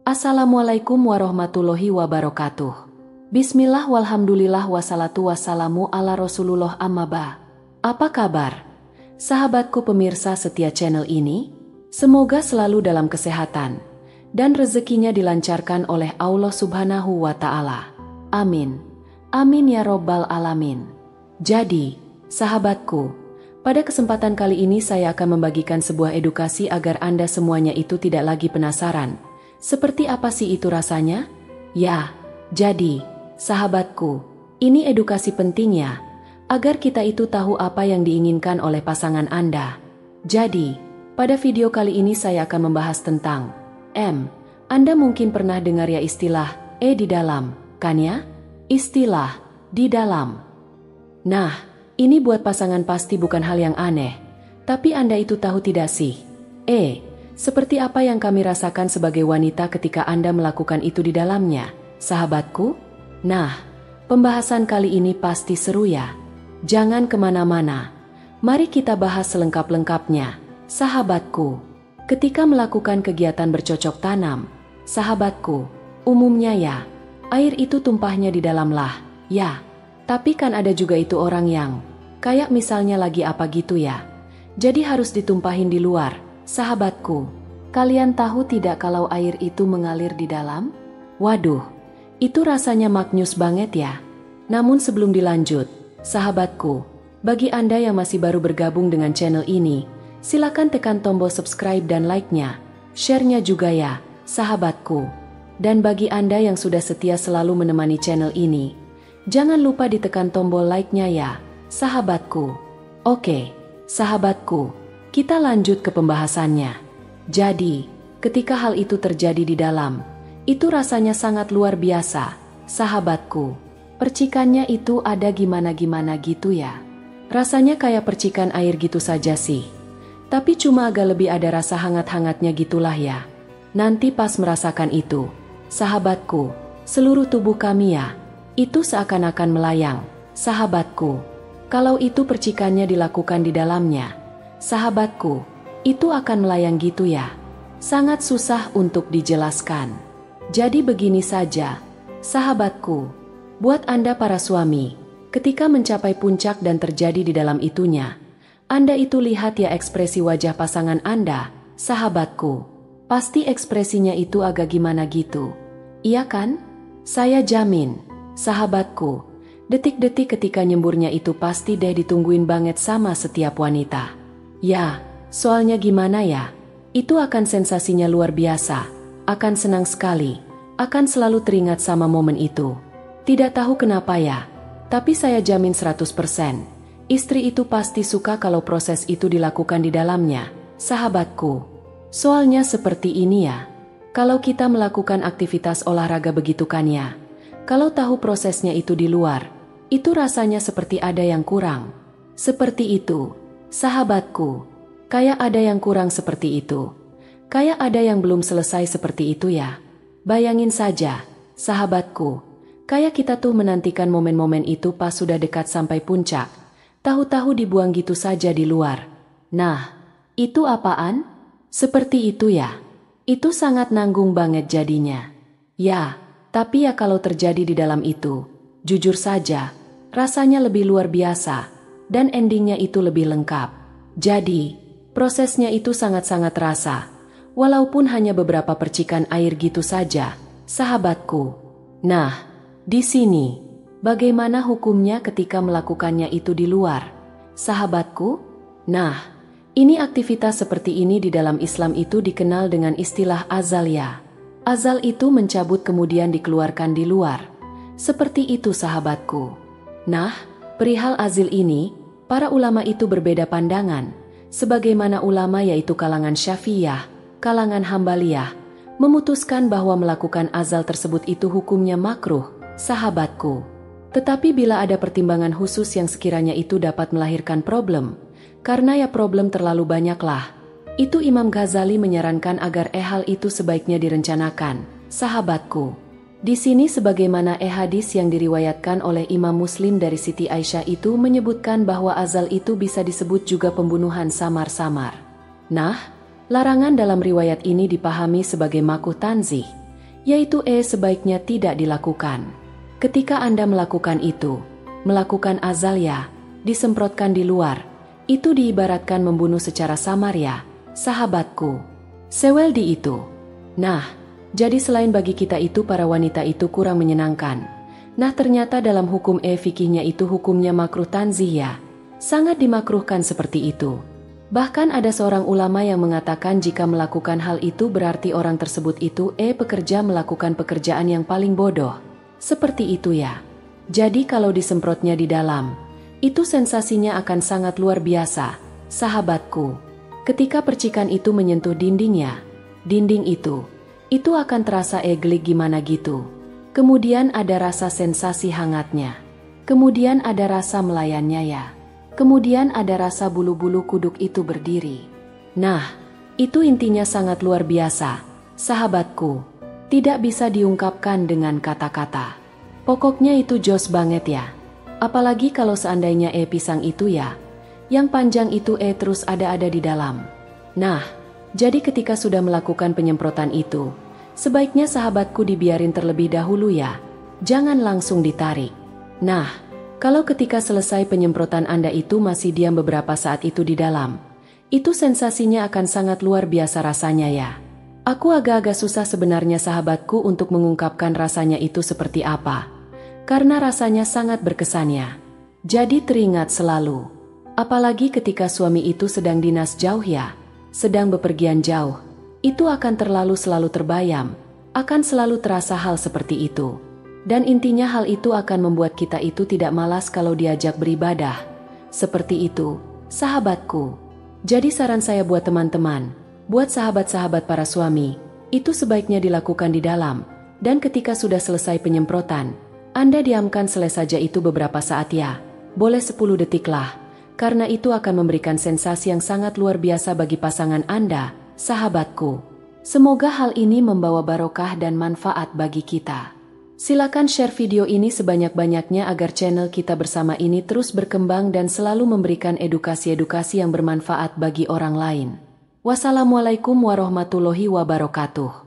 Assalamualaikum warahmatullahi wabarakatuh. Bismillah walhamdulillah wassalatu wassalamu ala rasulullah ammaba. Apa kabar? Sahabatku pemirsa setia channel ini, semoga selalu dalam kesehatan dan rezekinya dilancarkan oleh Allah Subhanahu wa Ta'ala. Amin. Amin ya Robbal Alamin. Jadi, sahabatku, pada kesempatan kali ini saya akan membagikan sebuah edukasi agar Anda semuanya itu tidak lagi penasaran. Seperti apa sih itu rasanya? Ya, jadi, sahabatku, ini edukasi penting ya, agar kita itu tahu apa yang diinginkan oleh pasangan Anda. Jadi, pada video kali ini saya akan membahas tentang Anda mungkin pernah dengar ya istilah di dalam, kan ya? Istilah di dalam. Nah, ini buat pasangan pasti bukan hal yang aneh. Tapi Anda itu tahu tidak sih? Seperti apa yang kami rasakan sebagai wanita ketika Anda melakukan itu di dalamnya, sahabatku? Nah, pembahasan kali ini pasti seru ya. Jangan kemana-mana. Mari kita bahas selengkap-lengkapnya, sahabatku. Ketika melakukan kegiatan bercocok tanam, sahabatku, umumnya ya, air itu tumpahnya di dalam lah, ya. Tapi kan ada juga itu orang yang, kayak misalnya lagi apa gitu ya. Jadi harus ditumpahin di luar, sahabatku. Kalian tahu tidak kalau air itu mengalir di dalam? Waduh, itu rasanya maknyus banget ya. Namun sebelum dilanjut, sahabatku, bagi Anda yang masih baru bergabung dengan channel ini, silakan tekan tombol subscribe dan like-nya, share-nya juga ya, sahabatku. Dan bagi Anda yang sudah setia selalu menemani channel ini, jangan lupa ditekan tombol like-nya ya, sahabatku. Oke, sahabatku, kita lanjut ke pembahasannya. Jadi, ketika hal itu terjadi di dalam, itu rasanya sangat luar biasa, sahabatku. Percikannya itu ada gimana-gimana gitu ya. Rasanya kayak percikan air gitu saja sih. Tapi cuma agak lebih ada rasa hangat-hangatnya gitulah ya. Nanti pas merasakan itu, sahabatku, seluruh tubuh kami ya, itu seakan-akan melayang, sahabatku. Kalau itu percikannya dilakukan di dalamnya, sahabatku, itu akan melayang gitu ya. Sangat susah untuk dijelaskan. Jadi begini saja, sahabatku. Buat Anda para suami, ketika mencapai puncak dan terjadi di dalam itunya, Anda itu lihat ya ekspresi wajah pasangan Anda, sahabatku. Pasti ekspresinya itu agak gimana gitu. Iya kan? Saya jamin, sahabatku, detik-detik ketika nyemburnya itu pasti deh ditungguin banget sama setiap wanita. Ya, soalnya gimana ya? Itu akan sensasinya luar biasa, akan senang sekali, akan selalu teringat sama momen itu. Tidak tahu kenapa ya, tapi saya jamin 100%, istri itu pasti suka kalau proses itu dilakukan di dalamnya, sahabatku. Soalnya seperti ini ya, kalau kita melakukan aktivitas olahraga begitu kan ya, kalau tahu prosesnya itu di luar, itu rasanya seperti ada yang kurang. Seperti itu, sahabatku. Kayak ada yang kurang seperti itu. Kayak ada yang belum selesai seperti itu ya. Bayangin saja, sahabatku. Kayak kita tuh menantikan momen-momen itu pas sudah dekat sampai puncak. Tahu-tahu dibuang gitu saja di luar. Nah, itu apaan? Seperti itu ya. Itu sangat nanggung banget jadinya. Ya, tapi ya kalau terjadi di dalam itu, jujur saja, rasanya lebih luar biasa, dan endingnya itu lebih lengkap. Jadi, prosesnya itu sangat-sangat terasa, walaupun hanya beberapa percikan air gitu saja, sahabatku. Nah, di sini, bagaimana hukumnya ketika melakukannya itu di luar, sahabatku? Nah, ini aktivitas seperti ini di dalam Islam itu dikenal dengan istilah azal ya. Azal itu mencabut kemudian dikeluarkan di luar. Seperti itu sahabatku. Nah, perihal azil ini, para ulama itu berbeda pandangan. Sebagaimana ulama yaitu kalangan Syafi'iyah, kalangan Hambaliyah, memutuskan bahwa melakukan azal tersebut itu hukumnya makruh, sahabatku. Tetapi bila ada pertimbangan khusus yang sekiranya itu dapat melahirkan problem, karena ya problem terlalu banyaklah, itu Imam Ghazali menyarankan agar hal itu sebaiknya direncanakan, sahabatku. Di sini sebagaimana hadis yang diriwayatkan oleh Imam Muslim dari Siti Aisyah itu menyebutkan bahwa azal itu bisa disebut juga pembunuhan samar-samar. Nah, larangan dalam riwayat ini dipahami sebagai makruh tanzih. yaitu sebaiknya tidak dilakukan. Ketika Anda melakukan itu, melakukan azalya, disemprotkan di luar, itu diibaratkan membunuh secara samar ya, sahabatku. Seweldi itu. Nah, jadi selain bagi kita itu para wanita itu kurang menyenangkan. Nah ternyata dalam hukum fikihnya itu hukumnya makruh tanzih ya. Sangat dimakruhkan seperti itu. Bahkan ada seorang ulama yang mengatakan jika melakukan hal itu berarti orang tersebut itu pekerja melakukan pekerjaan yang paling bodoh. Seperti itu ya. Jadi kalau disemprotnya di dalam, itu sensasinya akan sangat luar biasa, sahabatku. Ketika percikan itu menyentuh dindingnya, dinding itu akan terasa gelik gimana gitu. Kemudian ada rasa sensasi hangatnya. Kemudian ada rasa melayannya ya. Kemudian ada rasa bulu-bulu kuduk itu berdiri. Nah, itu intinya sangat luar biasa, sahabatku. Tidak bisa diungkapkan dengan kata-kata. Pokoknya itu jos banget ya. Apalagi kalau seandainya pisang itu ya, yang panjang itu terus ada di dalam. Nah, jadi ketika sudah melakukan penyemprotan itu, sebaiknya sahabatku dibiarin terlebih dahulu ya. Jangan langsung ditarik. Nah, kalau ketika selesai penyemprotan Anda itu masih diam beberapa saat itu di dalam, itu sensasinya akan sangat luar biasa rasanya ya. Aku agak-agak susah sebenarnya sahabatku untuk mengungkapkan rasanya itu seperti apa. Karena rasanya sangat berkesan ya. Jadi teringat selalu. Apalagi ketika suami itu sedang dinas jauh ya, sedang bepergian jauh. Itu akan selalu terbayam, akan selalu terasa hal seperti itu. Dan intinya hal itu akan membuat kita itu tidak malas kalau diajak beribadah. Seperti itu, sahabatku. Jadi saran saya buat teman-teman, buat sahabat-sahabat para suami, itu sebaiknya dilakukan di dalam. Dan ketika sudah selesai penyemprotan, Anda diamkan selesai saja itu beberapa saat ya. Boleh 10 detik lah, karena itu akan memberikan sensasi yang sangat luar biasa bagi pasangan Anda, sahabatku. Semoga hal ini membawa barokah dan manfaat bagi kita. Silakan share video ini sebanyak-banyaknya agar channel kita bersama ini terus berkembang dan selalu memberikan edukasi-edukasi yang bermanfaat bagi orang lain. Wassalamualaikum warahmatullahi wabarakatuh.